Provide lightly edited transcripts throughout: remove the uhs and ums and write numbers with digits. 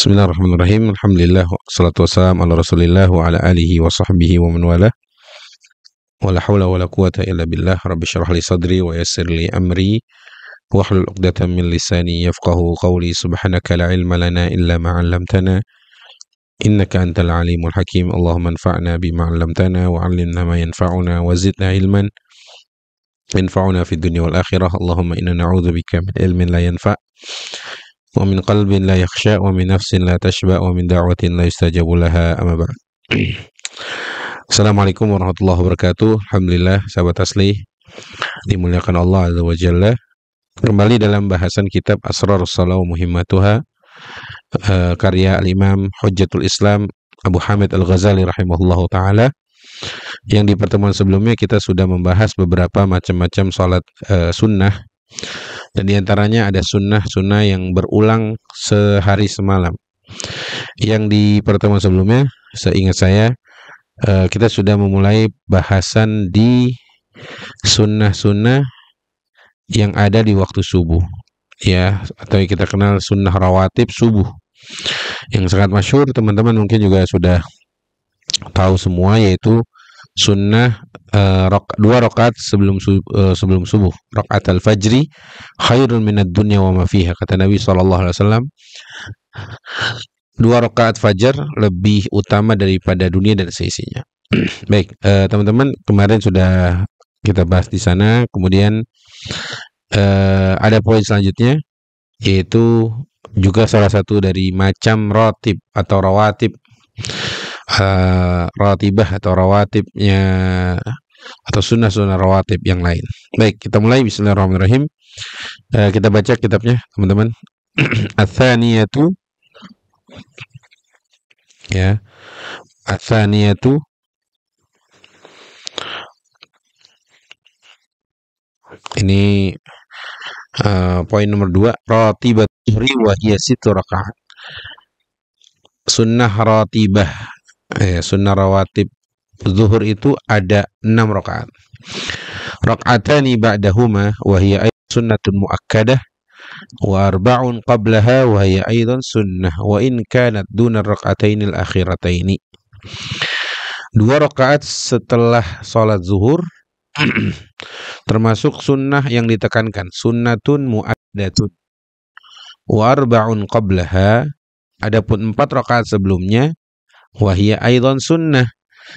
Bismillahirrahmanirrahim. Alhamdulillah wassalatu wassalamu ala Rasulillah wa ala alihi wa sahbihi wa man wala. Wala haula wala quwata illa billah. Rabbi shrah li sadri wa yassir li amri wahlul 'uqdatam min lisani yafqahu qawli. Subhanaka la ilma lana illa ma 'allamtana innaka antal alimul hakim. Allahumma anfa'na bima 'allamtana wa 'allimna ma yanfa'una wa zidna ilman yanfa'una fid dunya wal akhirah. Allahumma inna na'udzubika min ilmin la yanfa' wa min qalbin la yakhsha wa min nafsin la tashba wa min da'watin la yustajabu laha, amma ba'd. Assalamualaikum warahmatullahi wabarakatuh. Alhamdulillah, sahabat asli dimuliakan Allah azza wa jalla. Kembali dalam bahasan kitab Asrarus Shalah wa Muhimmatuha, karya al-Imam Hujjatul Islam Abu Hamid Al-Ghazali rahimahullahu taala. Yang di pertemuan sebelumnya kita sudah membahas beberapa macam-macam salat sunnah, dan diantaranya ada sunnah-sunnah yang berulang sehari semalam. Yang di pertemuan sebelumnya, seingat saya, kita sudah memulai bahasan di sunnah-sunnah yang ada di waktu subuh, ya, atau yang kita kenal sunnah rawatib subuh, yang sangat masyhur, teman-teman mungkin juga sudah tahu semua, yaitu sunnah 2 rakaat sebelum subuh, rakaat al-fajri khairun minad dunya wa ma fiha, kata Nabi SAW. 2 rakaat fajar lebih utama daripada dunia dan seisinya. Baik, teman-teman, kemarin sudah kita bahas di sana. Kemudian ada poin selanjutnya, yaitu juga salah satu dari macam ratib atau rawatib, rawatibah atau rawatibnya, atau sunnah-sunnah rawatib yang lain. Baik, kita mulai. Bismillahirrahmanirrahim. Kita baca kitabnya, teman-teman. Ats-tsaniyatu, ya, ats-tsaniyatu, ini poin nomor 2, ratibat zuhri wa hiya 6 rakaat. Sunnah ratibah, sunnah rawatib zuhur itu ada 6 rakaat. Rak'atani ba'dahuma wa hiya sunnatun muakkadah wa arba'un qablaha wa hiya aidan sunnah wa in kanat duna rak'atainil akhirataini. 2 rakaat setelah salat zuhur termasuk sunnah yang ditekankan, sunnatun muakkadatun. Wa arba'un qablaha, adapun 4 rakaat sebelumnya, wa hiya aidan sunnah,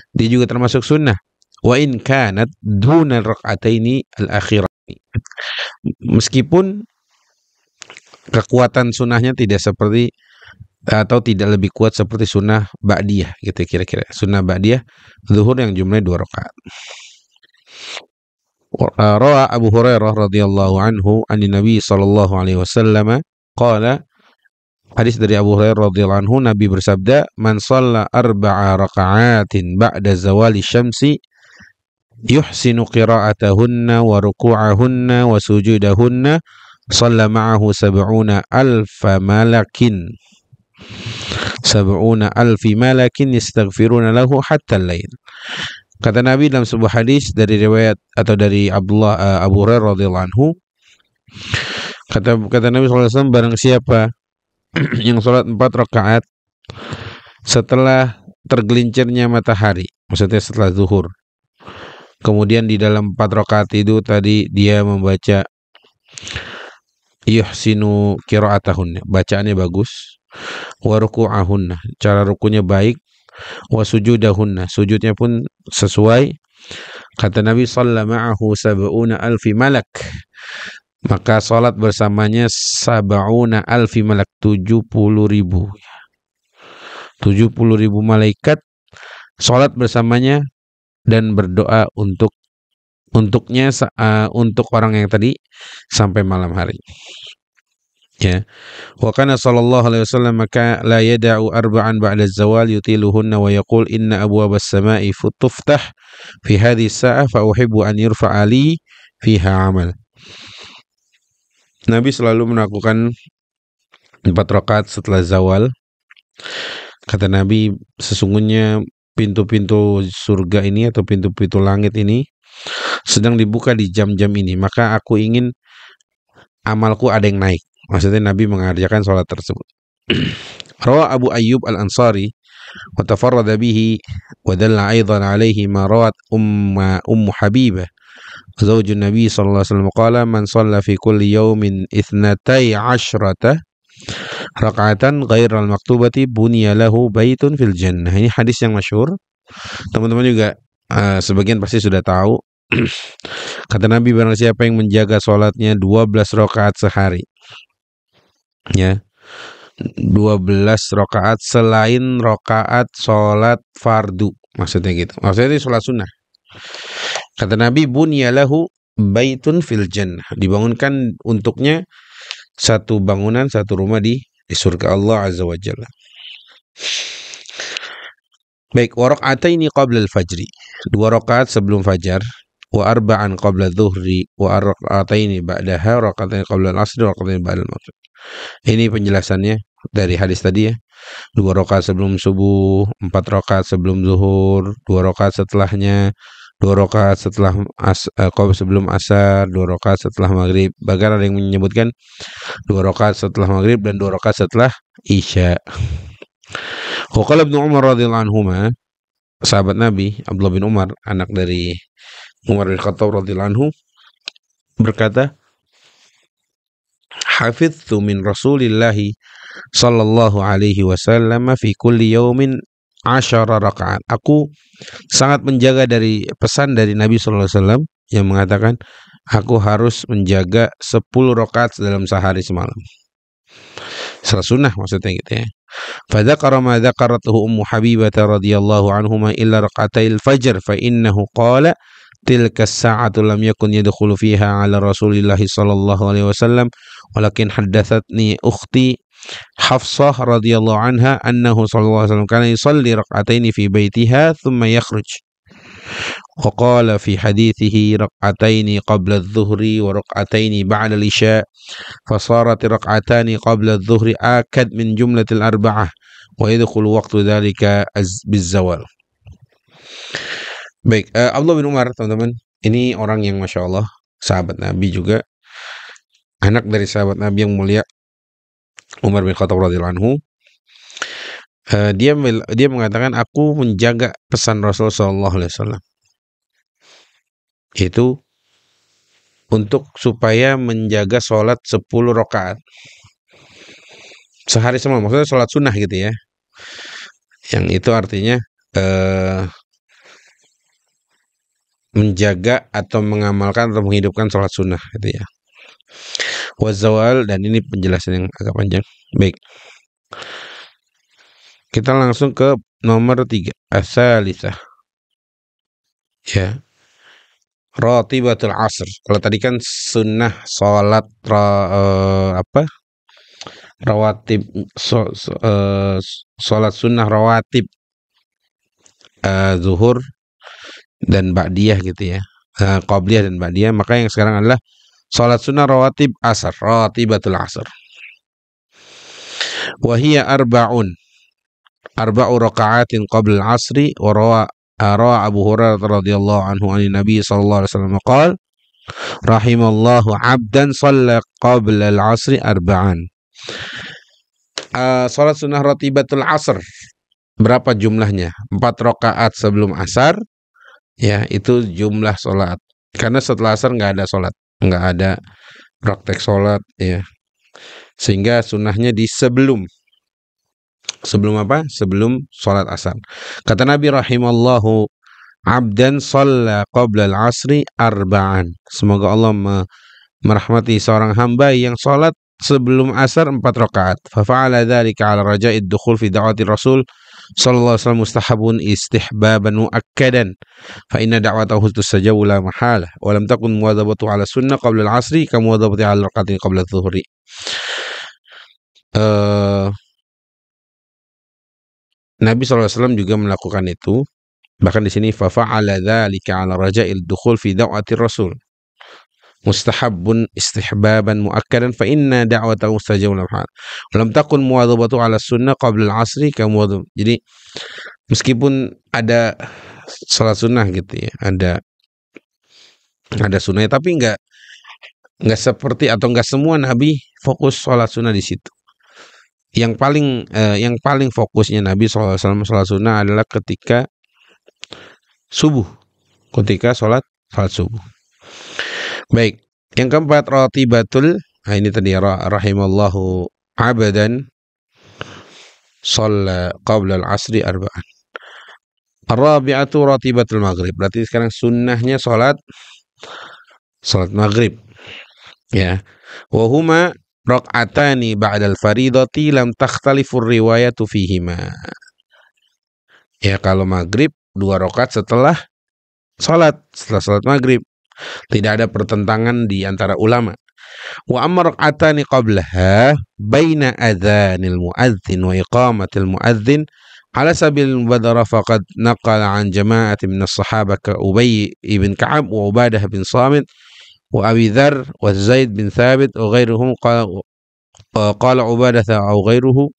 dia juga termasuk sunnah. Wa in kanat duna rak'ataini al-akhirataini, meskipun kekuatan sunnahnya tidak seperti atau tidak lebih kuat seperti sunnah ba'diyah, gitu kira-kira. Sunnah ba'diyah zuhur yang jumlahnya 2 rakaat. Rawa Abu Hurairah radhiyallahu anhu an Nabi sallallahu alaihi wasallam qala, hadis dari Abu Hurairah radhiyallahu anhu, Nabi bersabda, man shalla 4 raka'atin ba'da zawali syamsi yuhsinu qira'atahunna wa ruku'ahunna wa sujudahunna shalla ma'ahu 70,000 malakin, 70,000 malakin yastaghfiruna lahu hatta al-lail. Kata Nabi dalam sebuah hadis dari riwayat atau dari Abu Hurairah radhiyallahu anhu, kata Nabi SAW, barang siapa yang sholat 4 rakaat setelah tergelincirnya matahari, maksudnya setelah zuhur, kemudian di dalam 4 rakaat itu tadi dia membaca yuhsinu qira'atahunna, bacaannya bagus, wa ruku'ahunna, cara rukunya baik, wa sujudahunna, sujudnya pun sesuai, kata Nabi shalla ma'ahu 70,000 malak, maka salat bersamanya 70,000 malak, 70,000 malaikat salat bersamanya dan berdoa untuknya, untuk orang yang tadi sampai malam hari. Ya, wa kana sallallahu alaihi wasallam maka la yada'u arba'an ba'da az-zawal yutiluhunna wa yaqul inna abwabas sama'i tuftah fi hadhihi as-sa'ah fa uhibbu an yurfa'a li fiha 'amal. Nabi selalu melakukan 4 rakaat setelah zawal. Kata Nabi, sesungguhnya pintu-pintu surga ini atau pintu-pintu langit ini sedang dibuka di jam-jam ini, maka aku ingin amalku ada yang naik. Maksudnya Nabi mengerjakan sholat tersebut. Rawa Abu Ayyub Al-Ansari wa tafarrada bihi wa dalla aidan alaihi ma rawat Ummu Habibah زوج النبي صلى الله عليه وسلم قال من صلى في كل يوم 12 raka'atan ghairal maktubati bunya lahu baitun fil jannah. Ini hadis yang masyhur. Teman-teman juga sebagian pasti sudah tahu. Kata Nabi, barang siapa yang menjaga sholatnya 12 rakaat sehari, ya, 12 rakaat selain rakaat sholat fardu, maksudnya gitu. Maksudnya itu sholat sunnah. Kata Nabi, bunya lahu baitun fil jannah, dibangunkan untuknya satu bangunan, satu rumah di surga Allah Azza wa Jalla. Baik, wa raka'ataini qabla al-fajri, 2 rakaat sebelum fajar, wa arba'an qabla dhuhri, wa raka'ataini ba'daha, raka'ataini qabla al-asri, wa raka'ataini ba'da al-maghrib. Ini penjelasannya dari hadis tadi ya. 2 rakaat sebelum subuh, 4 rakaat sebelum zuhur, 2 rakaat setelahnya, 2 rakaat setelah sebelum asar, 2 rakaat setelah maghrib. Bahkan ada yang menyebutkan 2 rakaat setelah maghrib dan 2 rakaat setelah isya. Qala Ibnu Umar radhiyallahu anhuma, sahabat Nabi Abdullah bin Umar, anak dari Umar bin Khattab radhiyallahu anhu, berkata, hafidzu min Rasulillahi sallallahu alaihi wasallam fi kulli yaumin 10 rakaat. Aku sangat menjaga dari pesan dari Nabi sallallahu alaihi wasallam yang mengatakan aku harus menjaga 10 rakaat dalam sehari semalam. Salat sunnah maksudnya gitu ya. Fadzakara ma dzakaratuhu Ummu Habibah radhiyallahu anhuma illa rak'atai al-fajr fa innahu qala tilka as-sa'atu lam yakun yadkhulu fiha ala Rasulillah sallallahu alaihi wasallam walakin haddathatni ukhti Hafsah radhiyallahu anha annahu sallallahu alaihi wasallam kana yusalli rak'ataini fi baitiha thumma yakhruj. Wa qala fi hadithihi rak'ataini qabla adh-dhuhri wa rak'ataini ba'da al-isya fa sarat rak'atani qabla adh-dhuhri akad min jumlatil arba'ah wa yadkhulu waqtu dhalika biz-zawal. Baik, Abdullah bin Umar, teman-teman, ini orang yang Masya Allah sahabat Nabi juga, anak dari sahabat Nabi yang mulia Umar bin Khattab radhiyallahu anhu. Dia mengatakan aku menjaga pesan Rasul sallallahu alaihi wasallam, itu untuk supaya menjaga sholat 10 rakaat sehari semalam, maksudnya sholat sunnah gitu ya. Yang itu artinya menjaga atau mengamalkan atau menghidupkan sholat sunnah gitu ya. Wazawal, dan ini penjelasan yang agak panjang. Baik, kita langsung ke nomor 3, as-salisah, ya, ratibatul asr. Kalau tadi kan sunnah sholat rawatib, sholat sunnah rawatib zuhur dan ba'diyah gitu ya, qabliyah dan ba'diyah. Maka yang sekarang adalah sholat sunnah rawatib asar, ratibatul asr. Wahia arba'u raka'atin qabla al-asri. Wa rawa Abu Hurairah radhiyallahu anhu an Nabi sallallahu alaihi wasallam qala rahimallahu 'abdan shalla qabla al-asri arba'an. Salat sunnah ratibatul asr, berapa jumlahnya? 4 rakaat sebelum asar, ya, itu jumlah salat. Karena setelah asar nggak ada salat, nggak ada praktek salat ya. Sehingga sunnahnya di sebelum apa? Sebelum salat asar. Kata Nabi, rahimallahu 'abdan shalla qabla al-asri arba'an. Semoga Allah merahmati seorang hamba yang salat sebelum asar 4 rakaat. Fa fa'ala dzalika 'ala raja'id dukhul fi da'wati Rasul sallallahu alaihi wasallam mustahabun istihbaban muakkadan fa inna da'watahu tustajabu la mahala wa lam takun muwadhabatu 'ala sunnah qabla al-'asri ka muwadhabati 'ala rak'atin qabla adh-dhuhri. Nabi SAW juga melakukan itu. Bahkan di sini fa fa'ala dzalika 'ala raja'il dukhul fi da'wati Rasul mustahabun istihbaban muakkadan fa inna da'watahu mustajabun lahal. Lam takun muwadhabatu 'ala sunnah qabla al-'asri ka muwadhab. Jadi meskipun ada salat sunnah gitu ya, ada sunnah, tapi enggak seperti atau enggak semua Nabi fokus salat sunnah di situ. yang paling fokusnya Nabi SAW sholat sunnah adalah ketika subuh, ketika sholat subuh. Baik, yang keempat ratibatul. Nah, ini tadi rahimallahu abadan shalla qabla al-asri arba'an. Ar-rabi'atu ratibatul maghrib. Berarti sekarang sunnahnya sholat maghrib. Ya. Wa huma raq'atani ba'dal faridati lam takhtalifur riwayatu fihima. Ya, kalau maghrib 2 rakaat setelah sholat maghrib. Tidak ada pertentangan di antara ulama. Wa amma raq'atani qablaha baina adzanil muadzin wa iqamatil muadzin ala sabil mubadarah faqad naqala an jama'atin min as-sahabah ka Ubay ibn Ka'ab wa Ubadah bin Samit wa Abi Dzar wa Zaid bin Thabit wa ghairuhum qala Ubadah aw ghairuhu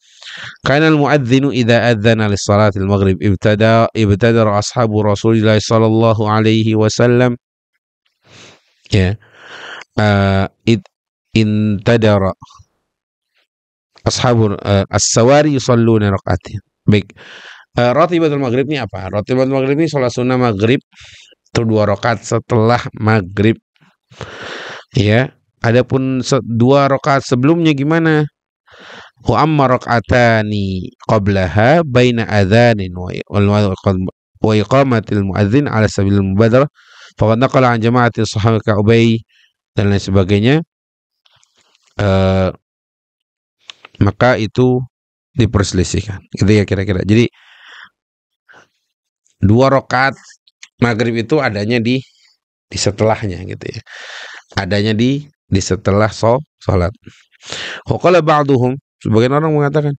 kana al-muadzinu idza adzana lis-salati al-maghrib ibtadara ashabu Rasulillah sallallahu alaihi wasallam ya intadara ashabur as-sawari yusalluna raq'atain. Baik. Ratibatul maghrib ini apa? Ratibatul maghrib ini sholat sunnah maghrib itu 2 rakaat setelah maghrib. Ya. Adapun 2 rakaat sebelumnya gimana? Wa amma raq'atani qablaha baina adzanin wa iqamatil muadzin ala sabil mubadarah faqad naqala an jama'ati sahabah ka Ubay dan lain sebagainya. Maka itu diperselisihkan gitu ya kira-kira. Jadi 2 rakaat maghrib itu adanya di setelahnya gitu ya. Adanya di setelah sholat. Wa qala ba'duhum, sebagian orang mengatakan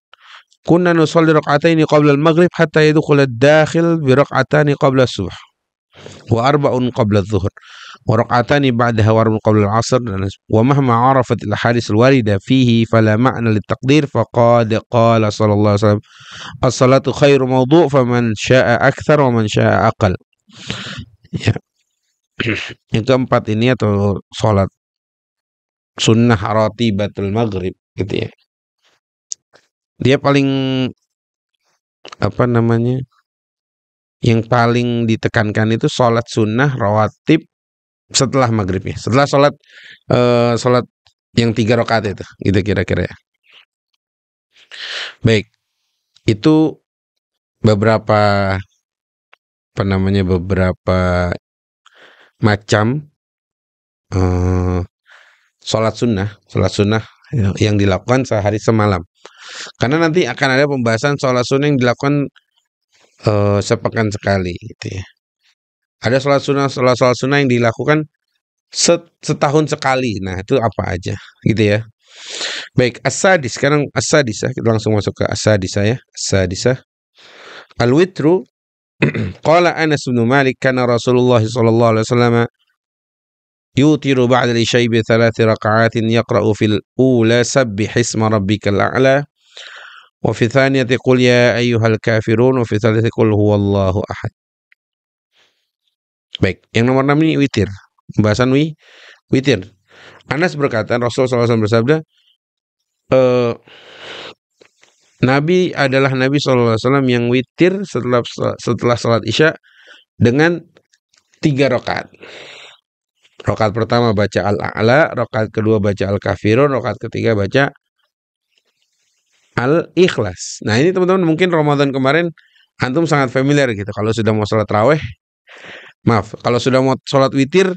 kunna nusalli rak'ataini qabla al-maghrib hatta yadkhula ad-dakhil bi rak'atani qabla as-subh wa arba'un qabla adh-dhuhr wa rak'atani ba'daha wa arba'un qabla al-'asr wa mahma 'arafat al-hadits al-warida fihi fala ma'na lit-taqdir faqad qala sallallahu alaihi wasallam as-salatu khairu mawdu' faman syaa'a akthar wa man syaa'a aqall. Ya. Yang keempat ini atau salat sunnah ratibatul maghrib gitu ya. Dia paling yang paling ditekankan itu sholat sunnah rawatib setelah maghribnya, setelah sholat yang 3 rakaat itu, gitu kira-kira ya. Baik, itu beberapa macam sholat sunnah yang dilakukan sehari semalam. Karena nanti akan ada pembahasan sholat sunnah yang dilakukan sepekan sekali gitu ya. Ada sholat sunnah yang dilakukan setahun sekali. Nah, itu apa aja gitu ya. Baik, as-sadis. Sekarang as-sadisah, kita langsung masuk ke as-sadisah ya. As-sadisah. Al-witru qala Anas bin Malik kana Rasulullah sallallahu alaihi wasallam yutiru ba'da al-isya'i bi 3 raka'atin yaqra'u fil ula sabbih isma rabbikal a'la wa fi thaniyati qul ya ayyuhal kafirun wa fi thalithati qul huwallahu ahad. Baik, yang nomor 6 ini witir. Pembahasan witir. Anas berkata, Rasulullah SAW bersabda, Nabi adalah Nabi SAW yang witir setelah salat Isya dengan 3 rakaat. Rakaat pertama baca Al-A'la, rakaat kedua baca Al-Kafirun, rakaat ketiga baca Al-Ikhlas. Nah, ini teman-teman mungkin Ramadan kemarin antum sangat familiar gitu. Kalau sudah mau sholat raweh, kalau sudah mau sholat witir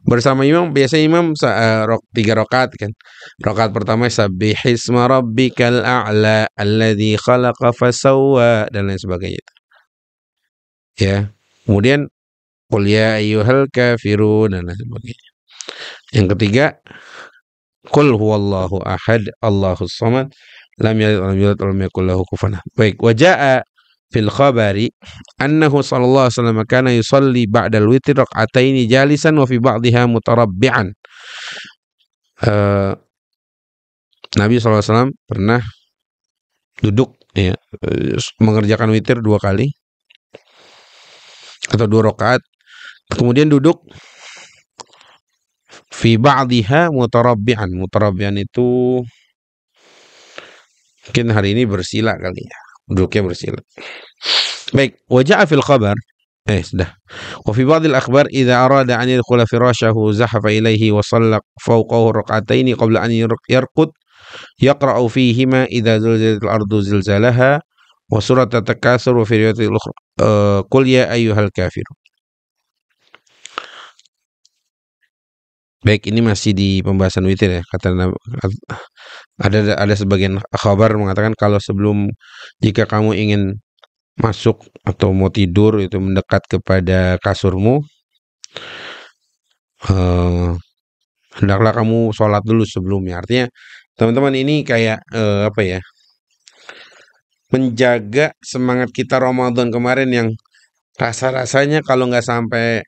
bersama imam, biasanya imam 3 rakaat kan. Rakaat pertama sabbihisma rabbikal a'la alladzi khalaqa fasawwa dan lain sebagainya. Ya. Kemudian qul ya ayyuhal kafirun dan lain sebagainya. Yang ketiga qul huwallahu ahad Allahus samad lam yalid walam yulad walam yakul lahu kufuwan ahad. Baik, wa jaa fil khabari annahu sallallahu alaihi wasallam kana yusalli ba'dal witr rak'ataini jalisan wa fi ba'dihha mutarabbi'an. Nabi SAW pernah duduk ya, mengerjakan witir 2 kali atau 2 rakaat, kemudian duduk fi ba'dihha mutarabbi'an. Mutarabbi'an itu Mungkin hari ini bersila kali ya. Duduknya bersila. Baik, waja'a fil khabar. Sudah. Wa fi ba'dil akhbar idza arada an yadkhula firashahu zahafa ilayhi wa shalla fawqahu rak'ataini qabla an yarqud yaqra'u fihima idza zulzilatil ardu zilzalaha wa surat at-takatsur wa fi riwayatil ukhra qul ya ayyuhal kafirun. Baik, ini masih di pembahasan witir ya. Ada sebagian khabar mengatakan kalau jika kamu ingin masuk atau mau tidur itu mendekat kepada kasurmu, hendaklah kamu sholat dulu sebelumnya. Artinya teman-teman ini kayak apa ya, menjaga semangat kita Ramadan kemarin yang rasa-rasanya kalau nggak sampai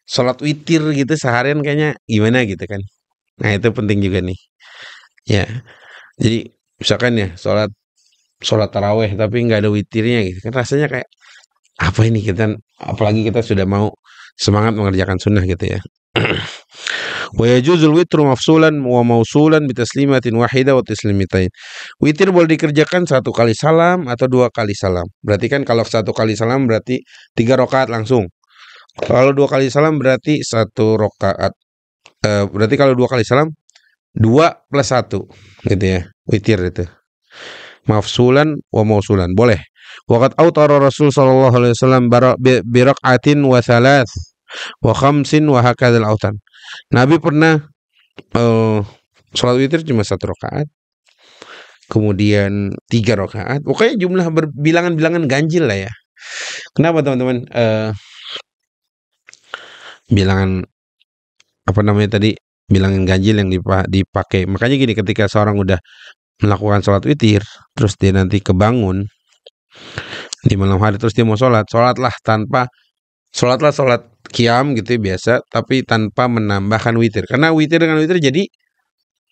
sholat witir gitu seharian kayaknya gimana gitu kan. Nah itu penting juga nih ya. Jadi misalkan ya sholat taraweh tapi nggak ada witirnya gitu kan, rasanya kayak apa ini kita, apalagi kita sudah mau semangat mengerjakan sunnah gitu ya. Wa yajuzul witru mafsulan wa mausulan bi taslimatin wahida wa taslimatain. Witir boleh dikerjakan 1 kali salam atau 2 kali salam. Berarti kan kalau 1 kali salam berarti 3 rakaat langsung. Kalau 2 kali salam berarti 1 rakaat. Berarti kalau 2 kali salam 2 plus 1 gitu ya. Witir itu. Mafsulan wa mausulan boleh. Waqad autara Rasul sallallahu alaihi wasallam bi rak'atin wa thalath wa khamsin wa hakadzal autan. Nabi pernah sholat witir cuma 1 rakaat, kemudian 3 rakaat. Pokoknya jumlah bilangan-bilangan ganjil lah ya. Kenapa teman-teman? Bilangan apa namanya tadi? Bilangan ganjil yang dipakai. Makanya gini, ketika seorang udah melakukan sholat witir, terus dia nanti kebangun di malam hari, terus dia mau sholat sholat qiyam gitu biasa, tapi tanpa menambahkan witir. Karena witir dengan witir jadi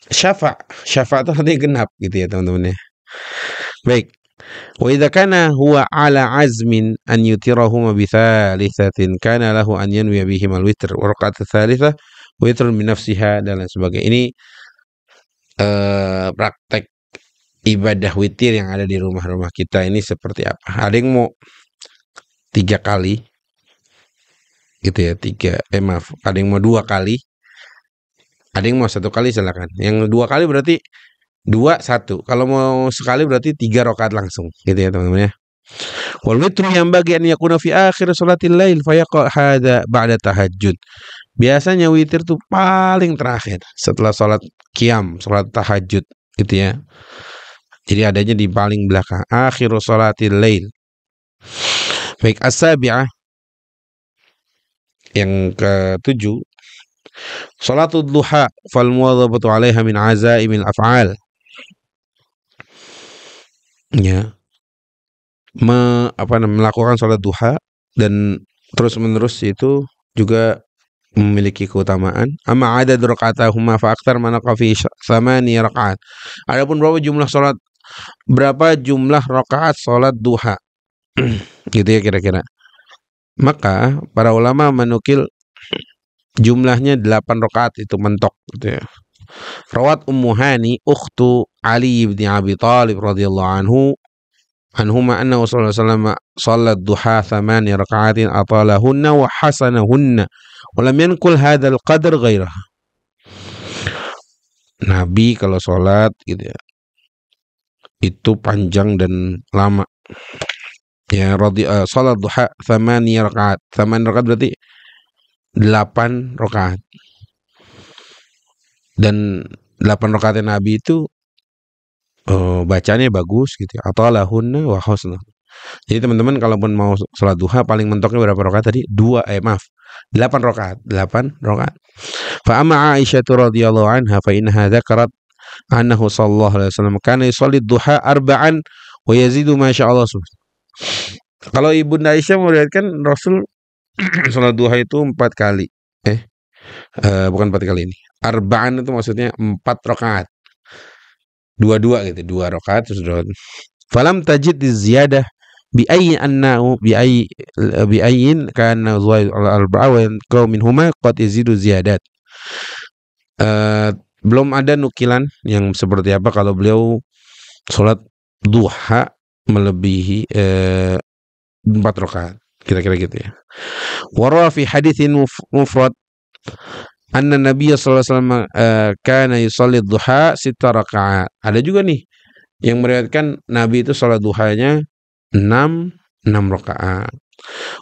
syafa' itu artinya genap gitu ya teman-teman ya. Baik. Wa idza kana huwa ala azmin an yutirahuma bi thalithatin kana lahu an yanwi bihim al-witr wa raka'at tsalitsah witrun min nafsiha dan lain sebagainya. Ini praktek ibadah witir yang ada di rumah-rumah kita ini seperti apa? Ada yang mau 3 kali gitu ya, ada yang mau 2 kali, ada yang mau 1 kali, silakan. Yang 2 kali berarti 2 1. Kalau mau sekali berarti 3 rakaat langsung gitu ya teman-teman ya. Wal witru yang bagian yakuna fi akhir salatil lail fa yaqa hadza ba'da tahajjud. Biasanya witir tuh paling terakhir setelah salat qiyam, salat tahajud gitu ya. Jadi adanya di paling belakang, akhir salatil lail. Baik, as-sabi'ah yang ke-7, salatul duha fal muwadhabatu 'alaiha min azaimil af'al. Ya. Melakukan salat duha dan terus-menerus itu juga memiliki keutamaan. Amma adad raka'atahuma fa aktsar man fi 8 rakaat. Adapun berapa jumlah rakaat salat duha gitu ya kira-kira. Maka para ulama menukil jumlahnya 8 rakaat itu mentok gitu ya. Rawat Ummu Hani ukhtu Ali bin Abi Thalib radhiyallahu anhuma anna Rasulullah sallallahu alaihi wasallam salat duha 8 raka'atin atalahunna wa hasanahunna wa lam yankul hadzal qadar ghairaha. Nabi kalau salat gitu ya itu panjang dan lama. Ya, salat duha 8 rakaat. 8 rakaat berarti 8 rakaat. Dan 8 rakaatnya Nabi itu bacanya bagus gitu. Atalahunna wa husna. Jadi teman-teman kalaupun mau salat duha paling mentoknya berapa rakaat tadi? 8 rakaat. 8 rakaat. Fa amma Aisyah radhiyallahu anha fa innaha dzakarat annahu sallallahu alaihi wasallam kana yusalli duha 4 wa yazidu ma syaa Allah. Kalau Ibunda Aisyah meriwayatkan Rasul salat duha itu 4 kali. Bukan 4 kali ini. Arba'an itu maksudnya 4 rakaat. 2 gitu, 2 rakaat terus 2. Falam tajid ziyadah bi ayyin kana al-arba'a wa qaw minhuma qad yazidu ziyadat. Belum ada nukilan yang seperti apa kalau beliau Salat duha melebihi 4 rakaat. Kira-kira gitu ya. Wa rawa fi haditsin mufrad anna Nabiy sallallahu alaihi wasallam kana yusalli duha 6 rakaat. Ada juga nih yang meriwayatkan Nabi itu salat duhanya 6 rakaat.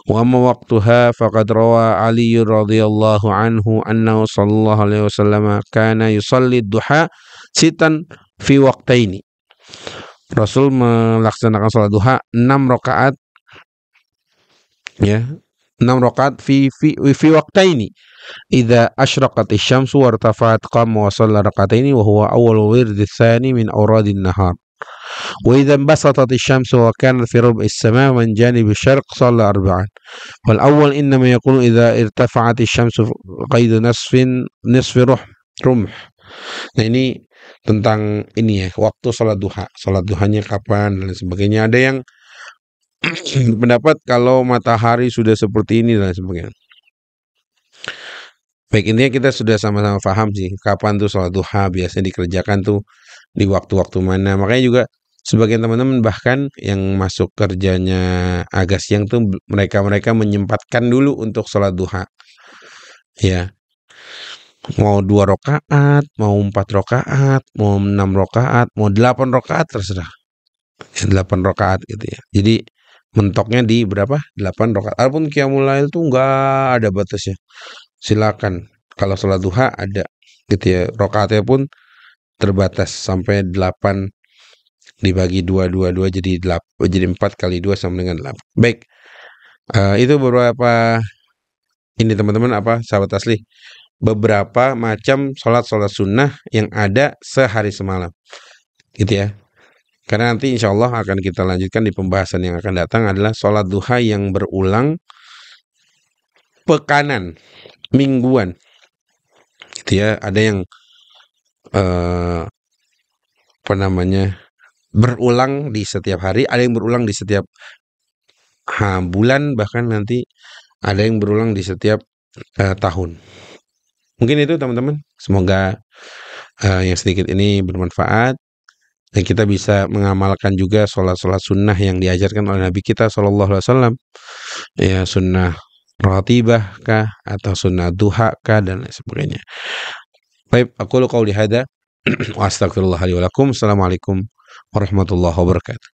Wa amma waqtuha faqad rawa Ali radhiyallahu anhu annahu sallallahu alaihi wasallam kana yusalli duha sitan fi waqtaini. Rasul melaksanakan salat duha 6 rakaat ya. 6 rakaat fi waqtaini. Idza asyraqat asy-syamsu wartafa'at qama wa shalla rak'ataini wa huwa awwalul wirdi tsani min awradin nahar. Wa idza basatat asy-syamsu wa kanat fi rub'is sama' min janib asy-syarq shalla arba'an. Wal awwal innama yaqulu idza irtafa'at asy-syamsu qaidu nisfi rumh. Nah, ini tentang ini ya, waktu salat duha. Salat duhanya kapan dan sebagainya. Ada yang pendapat kalau matahari sudah seperti ini dan sebagainya. Baik, intinya kita sudah sama-sama paham sih kapan tuh sholat duha biasanya dikerjakan tuh di waktu-waktu mana. Makanya juga sebagian teman-teman bahkan yang masuk kerjanya agak siang tuh mereka menyempatkan dulu untuk sholat duha. Ya, mau 2 rakaat, mau 4 rakaat, mau 6 rakaat, mau 8 rakaat terserah. Ya, 8 rakaat gitu ya. Jadi mentoknya di berapa? 8 rakaat. Adapun qiyamul lail tuh enggak ada batasnya. Silakan, kalau sholat duha ada gitu ya, rakaatnya pun terbatas sampai 8 dibagi 2 jadi 4 kali 2 sama dengan 8. Baik, itu beberapa ini teman-teman sahabat asli, beberapa macam sholat sunnah yang ada sehari semalam gitu ya. Karena nanti insya Allah akan kita lanjutkan di pembahasan yang akan datang adalah sholat duha yang berulang pekanan, mingguan gitu ya. Ada yang berulang di setiap hari, ada yang berulang di setiap bulan, bahkan nanti ada yang berulang di setiap tahun. Mungkin itu teman-teman, semoga yang sedikit ini bermanfaat dan kita bisa mengamalkan juga sholat-sholat sunnah yang diajarkan oleh Nabi kita sallallahu alaihi wasallam. Ya, sunnah ratibah kah atau sunnah duha kah dan lain sebagainya. Baik, aku qauli hadza wa astaghfirullah li wa lakum. Assalamualaikum warahmatullahi wabarakatuh.